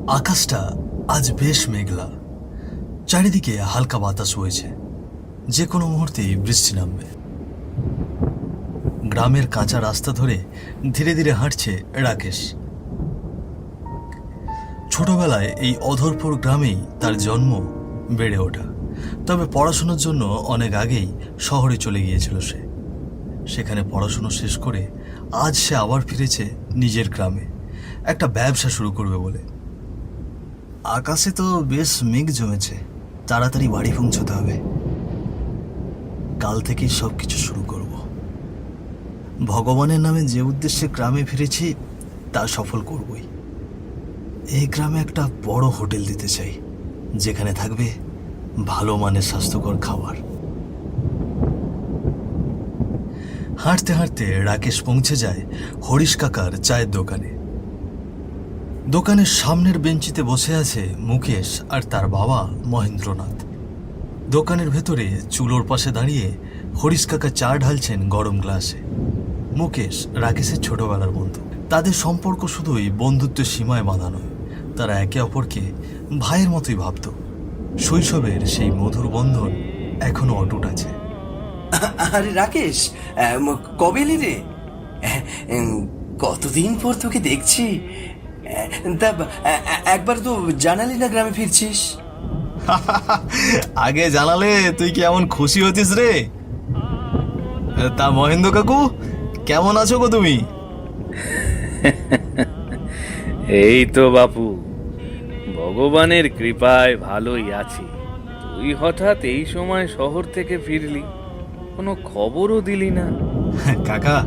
আকাশটা আজ বেশ মেঘলা, চারিদিকে হালকা বাতাস বইছে, যে কোনো মুহূর্তেই বৃষ্টি নামবে। গ্রামের কাঁচা রাস্তা ধরে ধীরে ধীরে হাঁটছে রাকেশ। ছোটবেলায় এই অধরপুর গ্রামেই তার জন্ম, বেড়ে ওঠা। তবে পড়াশোনার জন্য অনেক আগেই শহরে চলে গিয়েছিল সে। সেখানে পড়াশোনা শেষ করে আজ সে আবার ফিরেছে নিজের গ্রামে, একটা ব্যবসা শুরু করবে বলে। আকাশে তো বেশ মেঘ জমেছে, তাড়াতাড়ি বাড়ি পৌঁছতে হবে। কাল থেকেই সব কিছু শুরু করব। ভগবানের নামে যে উদ্দেশ্যে গ্রামে ফিরেছি তা সফল করবই। এই গ্রামে একটা বড় হোটেল দিতে চাই, যেখানে থাকবে ভালো মানের স্বাস্থ্যকর খাবার। হাঁটতে হাঁটতে রাকেশ পৌঁছে যায় হরিশ কাকার চায়ের দোকানে। দোকানের সামনের বেঞ্চিতে বসে আছে মুকেশ আর তার বাবা মহেন্দ্রনাথ। দোকানের ভেতরে চুলোর পাশে দাঁড়িয়ে হরিশ কাকা চা ঢালছেন গরম গ্লাসে। মুকেশ রাকেশের ছোটবেলার বন্ধু। তাদের সম্পর্ক শুধুই বন্ধুত্বের সীমায় বাঁধা নয়, তারা একে অপরকে ভাইয়ের মতোই ভাবত। শৈশবের সেই মধুর বন্ধন এখনো অটুট আছে। আরে রাকেশ, কবে এলি রে? কতদিন পর তোকে দেখছি। তা একবার তো জানালি না গ্রামে ফিরছিস। আগে জানালে তুই কি এমন খুশি হতিস রে? তা মহেন্দ্র কাকু, কেমন আছো গো তুমি? এই তো বাপু, ভগবানের কৃপায় ভালোই আছি। তুই হঠাৎ এই সময় শহর থেকে ফিরলি, কোনো খবরও দিলি না। কাকা,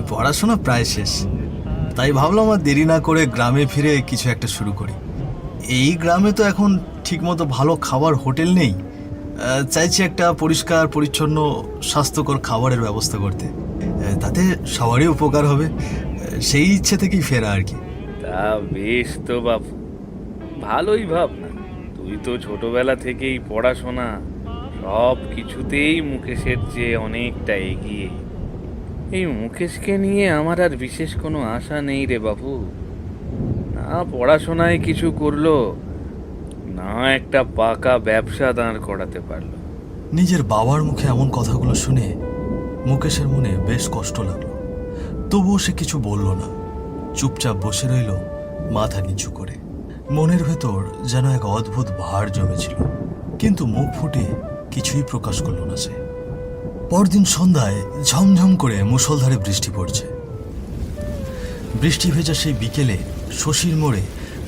পড়াশোনা প্রায় শেষ, তাই ভাবলাম আর দেরি না করে গ্রামে ফিরে কিছু একটা শুরু করি। এই গ্রামে তো এখন ঠিকমতো ভালো খাবার হোটেল নেই। চাইছি একটা পরিষ্কার পরিচ্ছন্ন স্বাস্থ্যকর খাবারের ব্যবস্থা করতে, তাতে সবারই উপকার হবে। সেই ইচ্ছে থেকেই ফেরা আর কি। তা বেশ তো বাপু, ভালোই ভাবনা। তুই তো ছোটবেলা থেকেই পড়াশোনা সব কিছুতেই মুকেশের চেয়ে অনেকটা এগিয়ে। এই মুকেশকে নিয়ে আমার আর বিশেষ কোনো আশা নেই রে বাপু। না পড়াশোনায় কিছু করলো, না একটা পাকা ব্যবসা দাঁড় করাতে পারলো। নিজের বাবার মুখে এমন কথাগুলো শুনে মুকেশের মনে বেশ কষ্ট লাগলো। তবুও সে কিছু বলল না, চুপচাপ বসে রইল মাথা নিচু করে। মনের ভেতর যেন এক অদ্ভুত ভার জমেছিল, কিন্তু মুখ ফুটে কিছুই প্রকাশ করল না সে। পরদিন সন্ধ্যায় ঝমঝম করে মুষলধারে বৃষ্টি পড়ছে। বৃষ্টি ভেজা সেই বিকেলে শশীর মোড়ে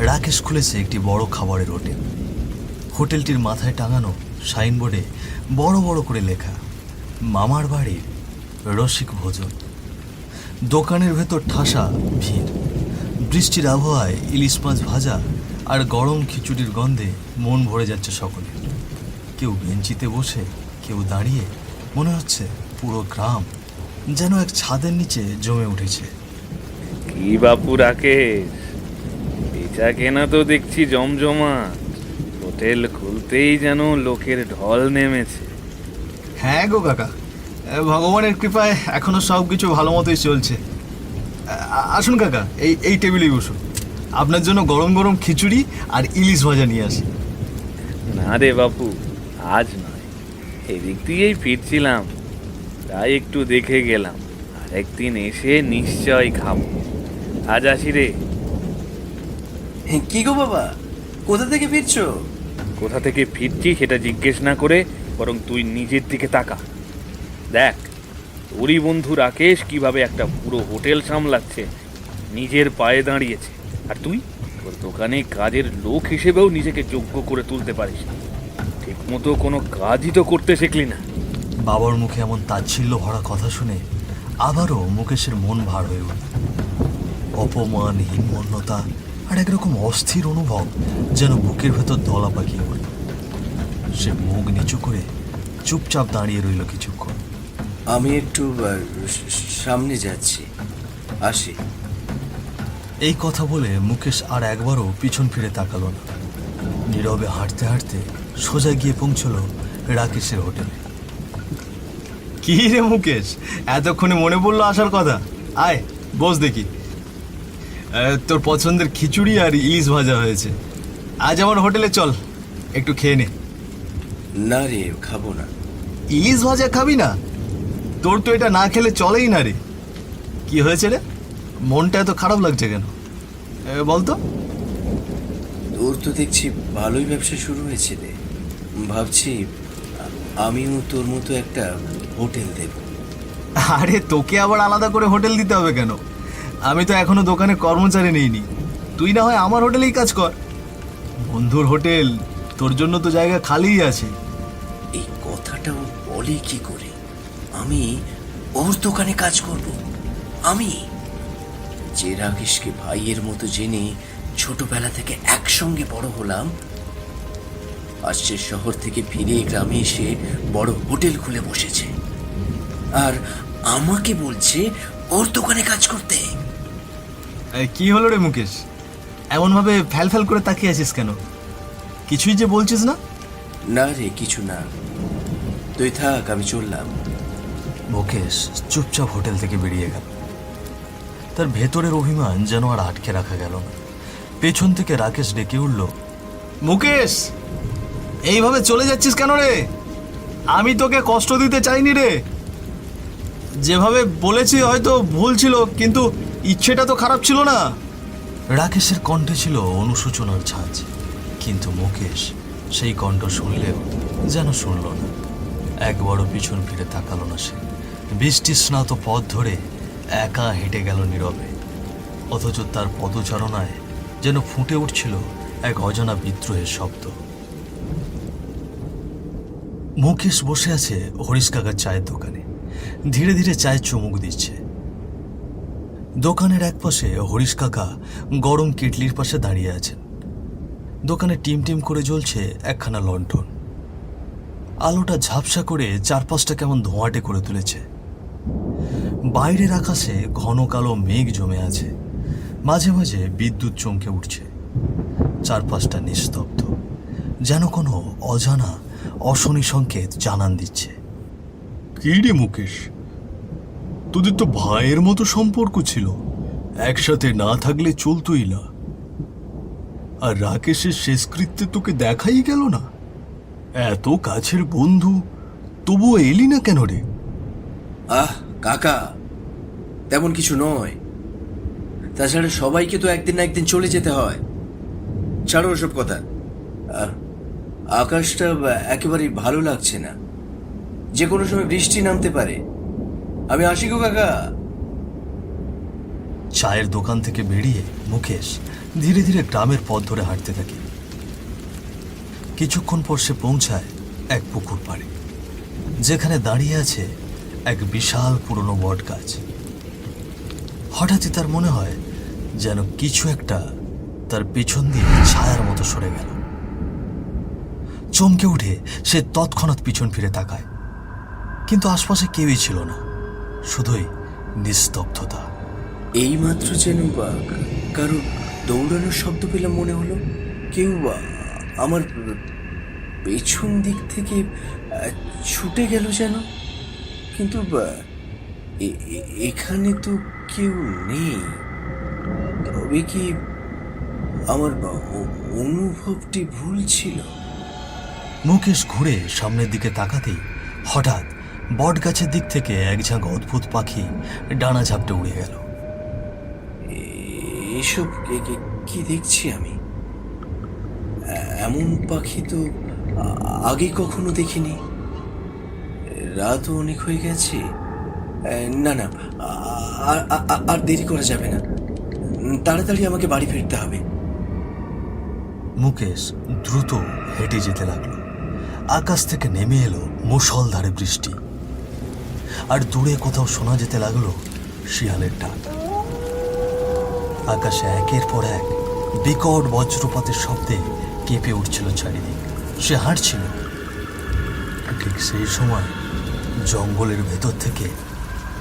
রাকেশ খুলেছে একটি বড় খাবারের হোটেল। হোটেলটির মাথায় টাঙানো সাইনবোর্ডে বড় বড় করে লেখা, মামার বাড়ির রসিক ভোজন। দোকানের ভেতর ঠাসা ভিড়। বৃষ্টির আবহাওয়ায় ইলিশ মাছ ভাজা আর গরম খিচুড়ির গন্ধে মন ভরে যাচ্ছে সকলে। কেউ বেঞ্চিতে বসে, কেউ দাঁড়িয়ে। মনে হচ্ছে পুরো গ্রাম যেন এক ছাদের নিচে জমে উঠেছে। কি বাপু রাকেশ, বেচা কেনা তো দেখছি জমজমাট। হোটেল খুলতেই যেন লোকের ঢল নেমেছে। হ্যাঁ গো কাকা, ভগবানের কৃপায় এখনো সব কিছু ভালো মতোই চলছে। আসুন কাকা, এই টেবিলেই বসুন। আপনার জন্য গরম গরম খিচুড়ি আর ইলিশ ভাজা নিয়ে আসি। না রে বাপু, আজ নয়। এদিক দিয়েই ফিরছিলাম, তাই একটু দেখে গেলাম। আর একদিন এসে নিশ্চয় খাবো। আজ আসি রে। কি গো বাবা, কোথা থেকে ফিরছো? কোথা থেকে ফিরছি সেটা জিজ্ঞেস না করে বরং তুই নিজের দিকে তাকা। দেখ, তোরই বন্ধু রাকেশ কিভাবে একটা পুরো হোটেল সামলাচ্ছে, নিজের পায়ে দাঁড়িয়েছে। আর তুই তোর দোকানে কাজের লোক হিসেবেও নিজেকে যোগ্য করে তুলতে পারিস না। ঠিক মতো কোনো কাজই তো করতে শিখলি না। বাবার মুখে এমন তাচ্ছিল্য ভরা কথা শুনে আবারও মুকেশের মন ভার হয়ে উঠল। অপমান, হীনমন্যতা আর একরকম অস্থির অনুভব যেন বুকের ভেতর দলা পাকিয়ে পড়ল। সে মুখ নিচু করে চুপচাপ দাঁড়িয়ে রইল কিছুক্ষণ। আমি একটু সামনে যাচ্ছি, আসি। এই কথা বলে মুকেশ আর একবারও পিছন ফিরে তাকালো না। নীরবে হাঁটতে হাঁটতে সোজা গিয়ে পৌঁছলো রাকেশের হোটেলে। কি রে মুকেশ, এতক্ষণে মনে পড়লো আসার কথা? আয় বস দেখি। তোর পছন্দের খিচুড়ি আর ইলিশ ভাজা হয়েছে। আজ আমার হোটেলে চল, একটু খেয়ে নে। না রে, খাবো না। ইলিশ ভাজা খাবি না? তোর তো এটা না খেলে চলেই না রে। কি হয়েছে রে, মনটা এত খারাপ লাগছে কেন বলতো? তোর তো দেখছি ভালোই ব্যবসা শুরু হয়েছে রে। ভাবছি আমিও তোর মতো একটা হোটেল দেব। আরে তোকে আবার আলাদা করে হোটেল দিতে হবে কেন? আমি তো এখনো দোকানে কর্মচারী নেইনি। তুই না হয় আমার হোটেলেই কাজ কর। বন্ধুর হোটেল, তোর জন্য তো জায়গা খালিই আছে। এই কথাটা ও বলে কি করে? আমি ওর দোকানে কাজ করব? আমি যে রাকেশকে ভাইয়ের মতো জেনে ছোটবেলা থেকে একসঙ্গে বড় হলাম, আজ সে শহর থেকে ফিরে গ্রামে এসে বড় হোটেল খুলে বসেছে, আর আমাকে বলছে ওর দোকানে কাজ করতে। কি হলো রে মুকেশ, এমনভাবে ফ্যাল ফ্যাল করে তাকিয়ে আছিস কেন? কিছুই যে বলছিস না? না রে, কিছু না, তুই থাক, আমি চললাম। মুকেশ চুপচাপ হোটেল থেকে বেরিয়ে গেল। তার ভেতরের অভিমান যেন আর আটকে রাখা গেল না। পেছন থেকে রাকেশ ডেকে উঠল, মুকেশ, এইভাবে চলে যাচ্ছিস কেন রে? আমি তোকে কষ্ট দিতে চাইনি রে। যেভাবে বলেছি হয়তো ভুল ছিল, কিন্তু ইচ্ছেটা তো খারাপ ছিল না। রাকেশের কণ্ঠে ছিল অনুশোচনার ঝাঁঝ, কিন্তু মুকেশ সেই কণ্ঠ শুনলেও যেন শুনল না। একবারও পিছন ফিরে তাকালো না সে। বৃষ্টি স্নাত পথ ধরে একা হেঁটে গেল নীরবে, অথচ তার পদচারণায় যেন ফুটে উঠছিল এক অজানা বিদ্রোহের শব্দ। মুকেশ বসে আছে হরিশ কাকার চায়ের দোকানে। ধীরে ধীরে চায়ের চুমুক দিচ্ছে। দোকানের একপাশে হরিশ কাকা গরম কেটলির পাশে দাঁড়িয়ে আছেন। দোকানে টিম টিম করে জ্বলছে একখানা লণ্ঠন। আলোটা ঝাপসা করে চারপাশটা কেমন ধোঁয়াটে করে তুলেছে। বাইরের আকাশে ঘন কালো মেঘ জমে আছে। মাঝে মাঝে বিদ্যুৎ চমকে উঠছে। চারপাশটা নিস্তব্ধ, যেন কোনো অজানা অশনি সংকেত জানান দিচ্ছে। কি রে মুকেশ, তোদের তো ভাইয়ের মতো সম্পর্ক ছিল, একসাথে না থাকলে চলতোই না। আর রাকেশের শেষকৃত্যে তোকে দেখাই গেল না। এত কাছের বন্ধু, তবুও এলি না কেন রে? আহ কাকা, তেমন কিছু নয়। তাছাড়া সবাইকে তো একদিন না একদিন চলে যেতে হয়। ছাড়ো ওসব কথা। আকাশটা একেবারেই ভালো লাগছে না, যে কোনো সময় বৃষ্টি নামতে পারে। আমি আসি গো কাকা। চায়ের দোকান থেকে বেরিয়ে মুকেশ ধীরে ধীরে গ্রামের পথ ধরে হাঁটতে থাকে। কিছুক্ষণ পর সে পৌঁছায় এক পুকুর পাড়ে, যেখানে দাঁড়িয়ে আছে এক বিশাল পুরনো বট গাছ। হঠাৎই তার মনে হয় যেন কিছু একটা তার পেছন দিয়ে ছায়ার মতো সরে গেল। চমকে উঠে সে তৎক্ষণাৎ পিছন ফিরে তাকায়, কিন্তু আশপাশে কেউই ছিল না, শুধুই নিস্তব্ধতা। এইমাত্র যেন কারো দৌড়ানোর শব্দ পেলাম, মনে হলো কেউ আমার পেছন দিক থেকে ছুটে গেল যেন, কিন্তু এখানে তো কেউ নেই। তবে কি আমার অনুভবটি ভুল ছিল? মুকেশ ঘুরে সামনের দিকে তাকাতেই হঠাৎ বট গাছের দিক থেকে এক ঝাঁক অদ্ভুত পাখি ডানা ঝাপটে উড়ে গেল। এসব কি দেখছি আমি? এমন পাখি তো আগে কখনো দেখিনি। রাতও অনেক হয়ে গেছে। না না, আর দেরি করা যাবে না, তাড়াতাড়ি আমাকে বাড়ি ফিরতে হবে। মুকেশ দ্রুত হেঁটে যেতে লাগলো। আকাশ থেকে নেমে এলো মুষলধারে বৃষ্টি, আর দূরে কোথাও শোনা যেতে লাগলো শিয়ালের ডাক। আকাশে একের পর এক বিকট বজ্রপাতের শব্দে কেঁপে উঠছিল চারিদিক। সে হাঁটছিল, ঠিক সেই সময় জঙ্গলের ভেতর থেকে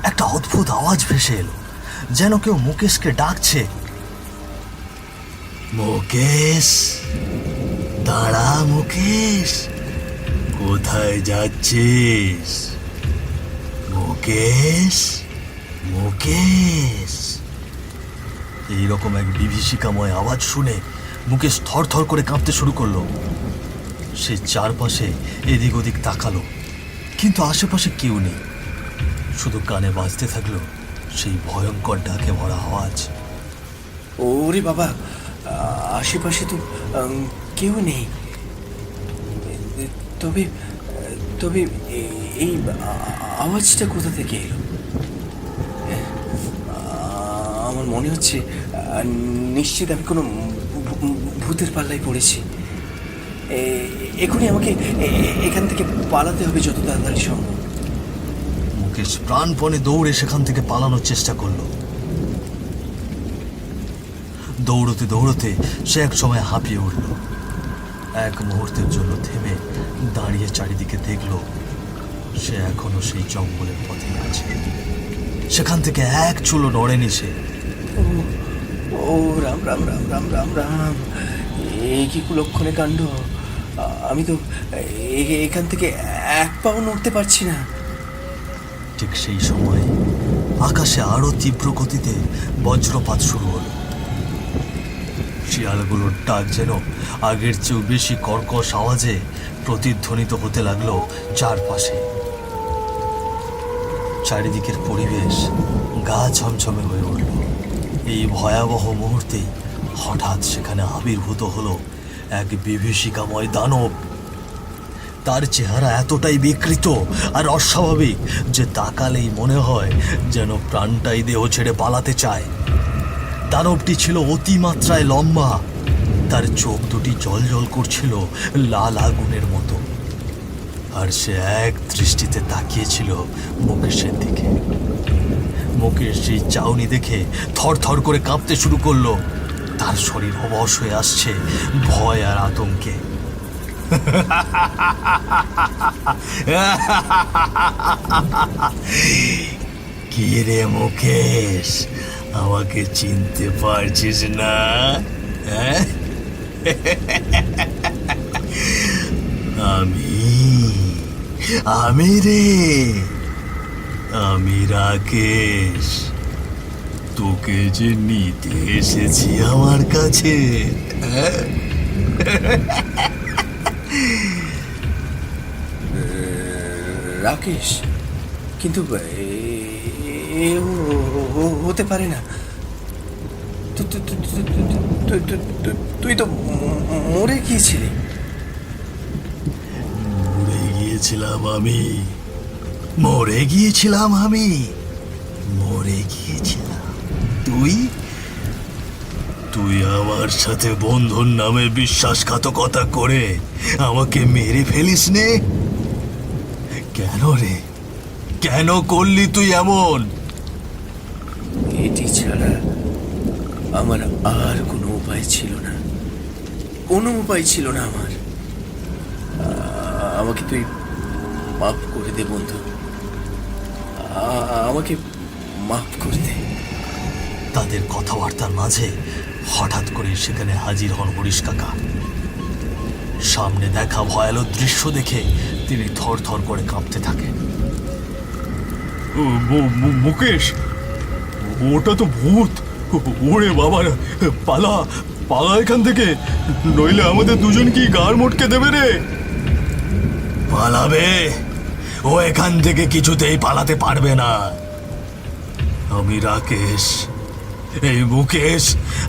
একটা অদ্ভুত আওয়াজ ভেসে এলো, যেন কেউ মুকেশকে ডাকছে। মুকেশ, দাঁড়া মুকেশ, কোথায় যাচ্ছিস? মুকেশ, মুকেশ। এইরকম এক বিভীষিকাময় আওয়াজ শুনে মুকেশ থরথর করে কাঁপতে শুরু করলো। সে চারপাশে এদিক ওদিক তাকালো, কিন্তু আশেপাশে কেউ নেই। শুধু কানে বাজতে থাকলো সেই ভয়ঙ্কর ডাকে ভরা আওয়াজ। ওরে বাবা, আশেপাশে তো কেউ নেই। তবে তবে এই আওয়াজটা কোথা থেকে এলো? আমার মনে হচ্ছে নিশ্চিত আমি কোনো ভূতের পাল্লায় পড়েছি। এখনই আমাকে এখান থেকে পালাতে হবে যত তাড়াতাড়ি সম্ভব। মুকেশ প্রাণপণে দৌড়ে সেখান থেকে পালানোর চেষ্টা করলো। দৌড়তে দৌড়তে সে এক সময় হাঁপিয়ে উঠল। এক মুহূর্তের জন্য থেমে দাঁড়িয়ে চারিদিকে দেখলো সে এখনো সেই জঙ্গলের পথে আছে। সেখান থেকে এক চুলো নড়েনি সে। ও রাম রাম রাম রাম রাম রাম, এই কি কুলক্ষণে কাণ্ড! আমি তো এখান থেকে এক পাও নড়তে পারছি না। ঠিক সেই সময় আকাশে আরো তীব্র গতিতে বজ্রপাত শুরু হলো। শিয়ালগুলোর ডাক যেন আগের চেয়েও বেশি কর্কশ আওয়াজে প্রতিধ্বনিত হতে লাগলো চারপাশে। চারিদিকের পরিবেশ গা ছমছমে হয়ে উঠল। এই ভয়াবহ মুহূর্তে হঠাৎ সেখানে আবির্ভূত হলো এক বিভীষিকাময় দানব। তার চেহারা এতটাই বিকৃত আর অস্বাভাবিক যে তাকালেই মনে হয় যেন প্রাণটাই দেহ ছেড়ে পালাতে চায়। দানবটি ছিল অতিমাত্রায় লম্বা, তার চোখ দুটি জ্বলজ্বল করছিল লাল আগুনের মতো, আর সে এক দৃষ্টিতে তাকিয়েছিল মুকেশের দিকে। মুকেশ সেই চাউনি দেখে থরথর করে কাঁপতে শুরু করলো। তার শরীর অবশ হয়ে আসছে ভয় আর আতঙ্কে। কি রে মুকেশ, আমাকে চিনতে পারছিস না? আমি রে, আমি রাকেশ, তোকে যে নিতে এসেছি আমার কাছে। রাকেশ? কিন্তু হতে পারে না। তুই তো মরে গিয়েছিলি। মরে গিয়েছিলাম। তুই আমার সাথে বন্ধুর নামে বিশ্বাসঘাতকতা করে আমাকে মেরে ফেলিস নে? কেন রে, কেন করলি তুই এমন? এটি ছাড়া আমার আর কোনো উপায় ছিল না। আমার। আমাকে তুই মাফ করে দে বন্ধু, আমাকে মাফ করে দে। তাদের কথাবার্তার মাঝে হঠাৎ করে সেখানে হাজির হন হরিশ কাকা। সামনে দেখা ভয়ানক দৃশ্য দেখে তিনি থরথর করে কাঁপতে থাকেন। মুকেশ, ওটা তো ভূত! ওরে বাবা, পালা পালা এখান থেকে, নইলে আমাদের দুজনকেই গাড় মটকে দেবে রে। পালাবে? ও এখান থেকে কিছুতেই পালাতে পারবে না। আমি রাকেশ, এই মুকেশ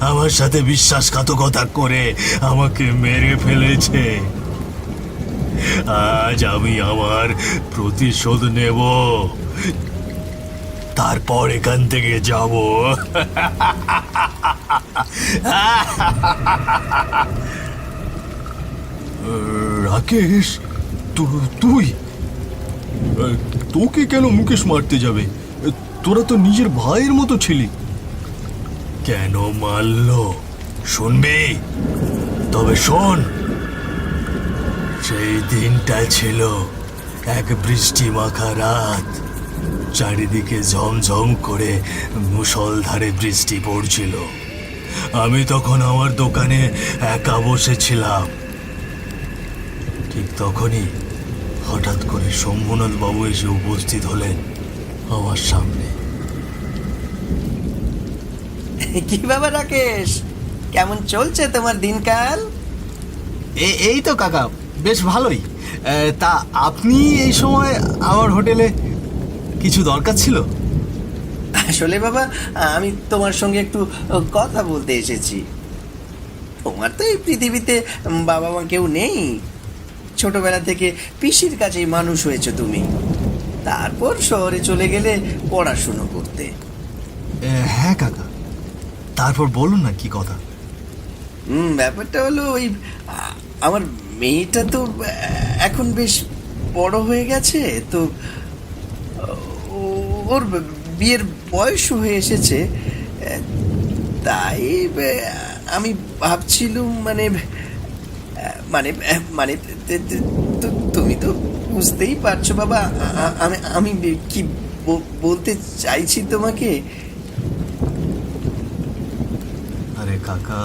আমার সাথে বিশ্বাসঘাতকতা করে আমাকে মেরে ফেলেছে। আজ আমি আমার প্রতিশোধ নেব, তারপর এখান থেকে যাব। রাকেশ, তুই? তোকে কেন মুকেশ মারতে যাবে? তোরা তো নিজের ভাইয়ের মতো ছিলি। কেন মারলো শুনবি? তবে শোন, সেই দিনটা ছিল এক বৃষ্টি মাখা রাত। চারিদিকে ঝমঝম করে মুষলধারে বৃষ্টি পড়ছিল। আমি তখন আমার দোকানে একা বসেছিলাম। ঠিক তখনই হঠাৎ করে শম্ভুনাথ বাবু এসে উপস্থিত হলেন আমার সামনে। কি বাবা রাকেশ, কেমন চলছে তোমার দিনকাল? এই তো কাকা, বেশ ভালোই। তা আপনি এই সময় আমার হোটেলে কিছু দরকার ছিল? আসলে বাবা, আমি তোমার সঙ্গে একটু কথা বলতে এসেছি। তোমার তো এই পৃথিবীতে বাবা মা কেউ নেই। ছোটবেলা থেকে পিসির কাছেই মানুষ হয়েছে তুমি। তারপর শহরে চলে গেলে পড়াশুনো করতে। হ্যাঁ কাকা, তারপর বলুন না কি কথা। ব্যাপারটা হলো ওই আমার মেয়েটা তো এখন বেশ বড় হয়ে গেছে তো, ওর বিয়ের বয়সও হয়ে এসেছে। তাই আমি ভাবছিলুম মানে মানে মানে তুমি তো বুঝতেই পারছো বাবা, আমি আমি কি বলতে চাইছি তোমাকে। আরে কাকা,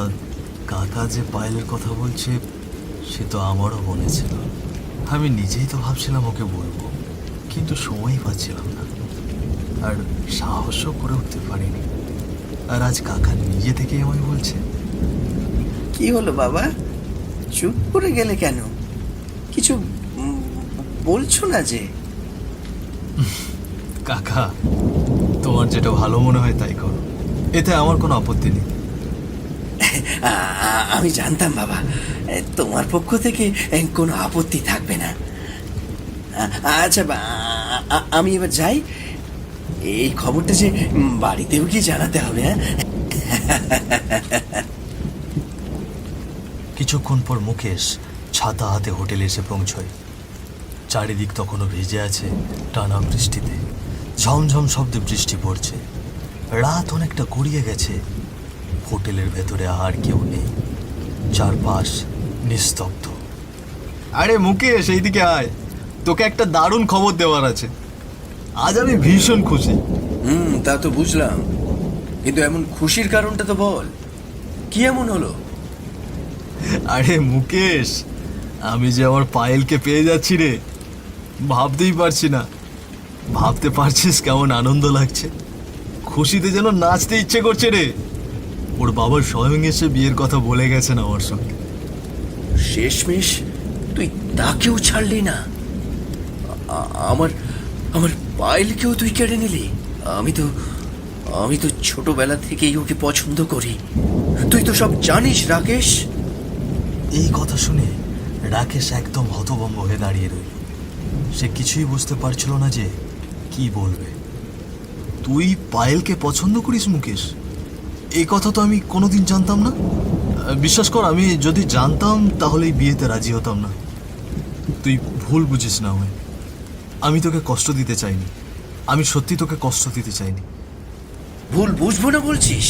কাকা যে পায়েলের কথা বলছে সে তো আমারও মনে ছিল। আমি নিজেই তো ভাবছিলাম ওকে বলবো, কিন্তু সময়ই পাচ্ছিলাম না, আর সাহসও করে উঠতে পারিনি। আর আজ কাকা নিজে থেকেই আমায় বলছে। কি হলো বাবা, চুপ করে গেলে কেন? কিছু বলছো না যে? কাকা, তোমার যেটা ভালো মনে হয় তাই করো, এতে আমার কোনো আপত্তি নেই। আমি জানতাম বাবা, তোমার পক্ষ থেকে কোনো আপত্তি থাকবে না। আচ্ছা আমি এবার যাই। এই খবরটা যে বাড়িতেও কি জানাতে হবে। হ্যাঁ, কিছুক্ষণ পর মুকেশ ছাতা হাতে হোটেলে এসে পৌঁছয়। চারিদিক তখনও ভিজে আছে টানা বৃষ্টিতে। ঝমঝম শব্দে বৃষ্টি পড়ছে। রাত অনেকটা গড়িয়ে গেছে। হোটেলের ভেতরে আর কেউ নেই, চারপাশ নিস্তব্ধ। আরে মুকেশ, এইদিকে আয়, তোকে একটা দারুণ খবর দেওয়ার আছে। আজ আমি ভীষণ খুশি। তা তো বুঝলাম, কিন্তু এমন খুশির কারণটা তো বল, কি এমন হলো? আরে মুকেশ, আমি যে আমার পায়েলকে পেয়ে যাচ্ছি রে, ভাবতেই পারছি না। ভাবতে পারছিস কেমন আনন্দ লাগছে? খুশিতে যেন নাচতে ইচ্ছে করছে রে। ওর বাবার স্বয়ং এসে বিয়ের কথা বলে গেছেন আমার সঙ্গে। শেষমেশ তুই তাকেও ছাড়লি না, আমার আমার পায়েলকেও তুই কেড়ে নিলি। আমি তো ছোটবেলা থেকেই ওকে পছন্দ করি। তুই তো সব জানিস রাকেশ। এই কথা শুনে রাকেশ একদম হতভম্ব হয়ে দাঁড়িয়ে রইল। সে কিছুই বুঝতে পারছিল না যে কি বলবে। তুই পায়েলকে পছন্দ করিস মুকেশ? এই কথা তো আমি কোনোদিন জানতাম না। বিশ্বাস কর, আমি যদি জানতাম তাহলে এই বিয়েতে রাজি হতাম না। তুই ভুল বুঝিস না আমায়। আমি তোকে কষ্ট দিতে চাইনি, আমি সত্যি তোকে কষ্ট দিতে চাইনি। ভুল বুঝবো না বলছিস?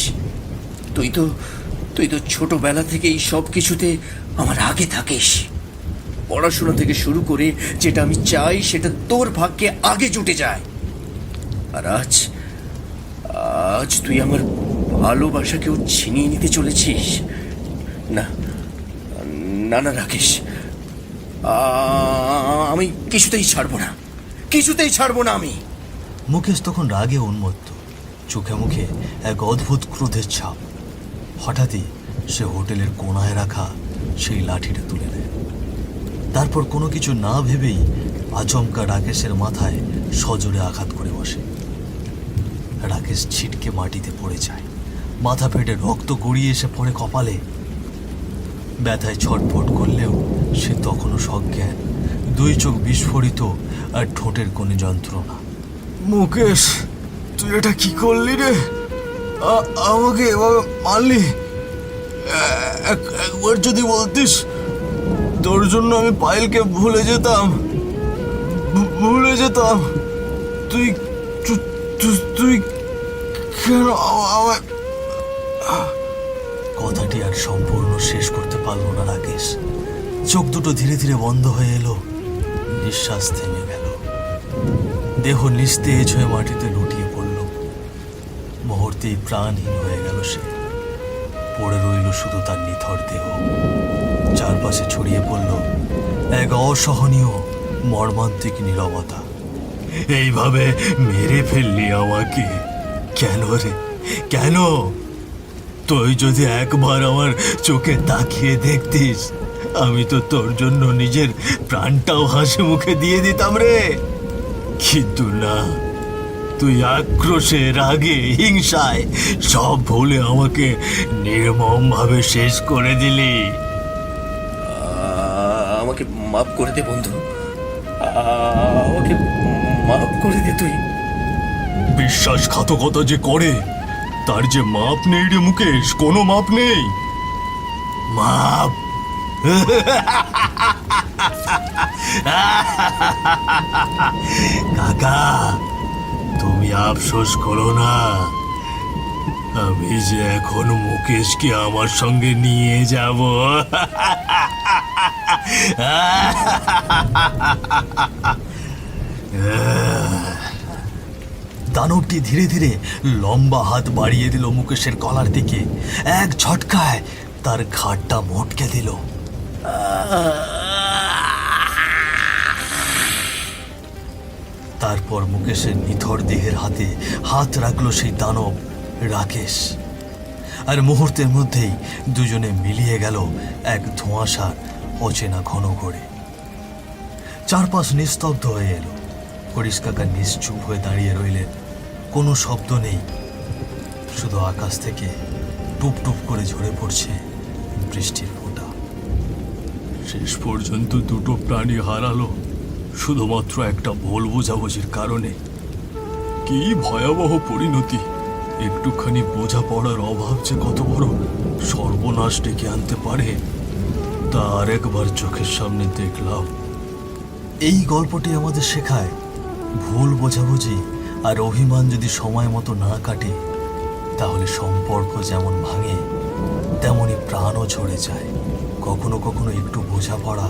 তুই তো ছোটবেলা থেকেই সব কিছুতে আমার আগে থাকিস। পড়াশোনা থেকে শুরু করে যেটা আমি চাই সেটা তোর ভাগ্যে আগে জুটে যায়। আর আজ তুই আমার ভালোবাসাকেও ছিনিয়ে নিতে চলেছিস। না না না রাকেশ, আমি কিছুতেই ছাড়বো না আমি। মুকেশ তখন রাগে উন্মত্ত, চোখে মুখে এক অদ্ভুত ক্রোধের ছাপ। হঠাৎই সে হোটেলের কোণায় রাখা সেই লাঠিটা তুলে নেয়। তারপর কোনো কিছু না ভেবেই আচমকা রাকেশের মাথায় সজোরে আঘাত করে বসে। রাকেশ ছিটকে মাটিতে পড়ে যায়। মাথা ফেটে রক্ত গড়িয়ে এসে পড়ে কপালে। ব্যথায় ছটফট করলেও সে তখনও সজ্ঞান, দুই চোখ বিস্ফোরিত আর ঠোঁটের কোণে যন্ত্রণা। মুকেশ, তুই এটা কি করলি রে? আমাকে এভাবে মারলি? একবার যদি বলতিস, তোর জন্য আমি পায়েলকে ভুলে যেতাম। তুই তুই কেন আমায়? কথাটি আর সম্পূর্ণ শেষ করতে পারল না রাকেশ। চোখ দুটো ধীরে ধীরে বন্ধ হয়ে এলো, নিঃশ্বাস থেমে গেল। দেহ নিস্তেজ হয়ে মাটিতে লুটিয়ে পড়ল। মুহূর্তেই প্রাণহীন হয়ে গেল সে। পড়ে রইল শুধু তার নিথর দেহ। চারপাশে ছড়িয়ে পড়ল এক অসহনীয় মর্মান্তিক নীরবতা। এইভাবে মেরে ফেললি আমাকে কেন রে? কেন? তুই যদি একবার আমার চোখে তাকিয়ে দেখতিস, আমি তো তোর জন্য নিজের প্রাণটাও হাসি মুখে দিয়ে দিতাম রে। কিন্তু না, তুই আক্রোশে, রাগে, হিংসায় সব ভুলে আমাকে নির্মম ভাবে শেষ করে দিলি। আমাকে মাফ করে দে বন্ধু, আমাকে মাফ করে দে তুই। বিশ্বাসঘাতকতা যে করে তার যে মাপ নেই রে মুকেশ, কোনো মাপ নেই। মাপ? কাকা, তুমি আফসোস করো না। আমি যে এখন মুকেশকে আমার সঙ্গে নিয়ে যাব। দানবটি ধীরে ধীরে লম্বা হাত বাড়িয়ে দিল মুকেশের গলার দিকে। এক ঝটকায় তার ঘাড়টা মটকে দিল। তারপর মুকেশের নিথর দেহের হাতে হাত রাখলো সেই দানব রাকেশ। আর মুহূর্তের মধ্যেই দুজনে মিলিয়ে গেল এক ধোঁয়াশার অচেনা ঘন ঘোরে। চারপাশ নিস্তব্ধ হয়ে এলো। হরিশ কাকা নিশ্চুপ হয়ে দাঁড়িয়ে রইলেন। কোনো শব্দ নেই, শুধু আকাশ থেকে টুপ টুপ করে ঝরে পড়ছে বৃষ্টির ফোঁটা। শেষ পর্যন্ত দুটো প্রাণী হারালো শুধুমাত্র একটা ভুল বোঝাবুঝির কারণে। কি ভয়াবহ পরিণতি! একটুখানি বোঝাপড়ার অভাব যে কত বড় সর্বনাশ ডেকে আনতে পারে তা আরেকবার চোখের সামনে দেখলাম। এই গল্পটি আমাদের শেখায়, ভুল বোঝাবুঝি আর অভিমান যদি সময় মতো না কাটে, তাহলে সম্পর্ক যেমন ভাঙে তেমনই প্রাণও ঝরে যায়। কখনো কখনো একটু বোঝাপড়া,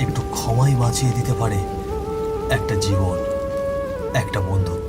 একটু ক্ষমাই বাঁচিয়ে দিতে পারে একটা জীবন, একটা বন্ধুত্ব।